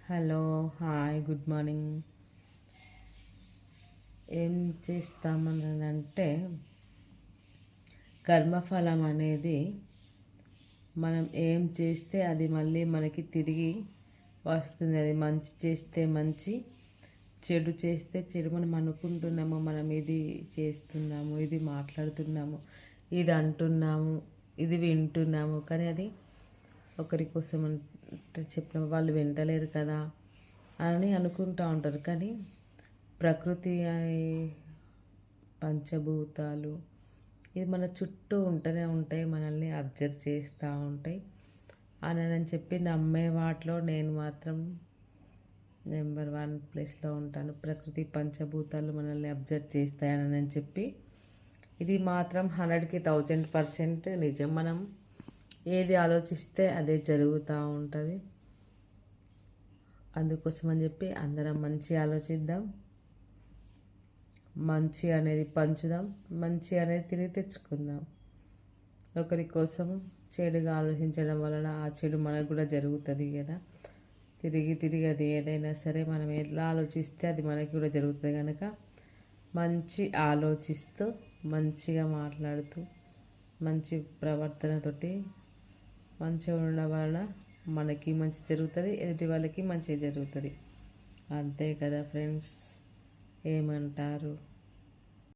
Hello, hi, good morning. ఏం చేస్తామనంటే, కర్మఫలం అనేది మనం ఏం చేస్తే అది మళ్ళీ మనకి తిరిగి వస్తుంది. అది మంచి చేస్తే మంచి, చెడు చేస్తే చెడు. మనం అనుకుంటున్నాము, మనం ఇది చేస్తున్నాము, ఇది మాట్లాడుతున్నాము, ఇది అంటున్నాము, ఇది వింటున్నాము, కానీ అది ఒకరి కోసం అంటే చెప్పిన వాళ్ళు వింటలేరు కదా అని అనుకుంటూ ఉంటారు. కానీ ప్రకృతి పంచభూతాలు ఇది మన చుట్టూ ఉంటూనే ఉంటాయి, మనల్ని అబ్జర్వ్ చేస్తూ ఉంటాయి అని చెప్పి నమ్మే వాటిలో నేను మాత్రం నెంబర్ 1 ప్లేస్లో ఉంటాను. ప్రకృతి పంచభూతాలు మనల్ని అబ్జర్వ్ చేస్తాయని చెప్పి ఇది మాత్రం 100కి 1000% నిజం. మనం ఏది ఆలోచిస్తే అదే జరుగుతూ ఉంటుంది. అందుకోసం అని చెప్పి అందరం మంచి ఆలోచిద్దాం, మంచి అనేది పంచుదాం, మంచి అనేది తిరిగి తెచ్చుకుందాం. ఒకరి కోసం చెడుగా ఆలోచించడం వలన ఆ చెడు మనకు కూడా జరుగుతుంది కదా. తిరిగి తిరిగి అది ఏదైనా సరే మనం ఎలా ఆలోచిస్తే అది మనకి కూడా జరుగుతుంది కనుక మంచి ఆలోచిస్తూ, మంచిగా మాట్లాడుతూ, మంచి ప్రవర్తనతోటి మంచిగా ఉండడం వలన మనకి మంచి జరుగుతుంది, ఎదుటి వాళ్ళకి మంచి జరుగుతుంది. అంతే కదా ఫ్రెండ్స్, ఏమంటారు?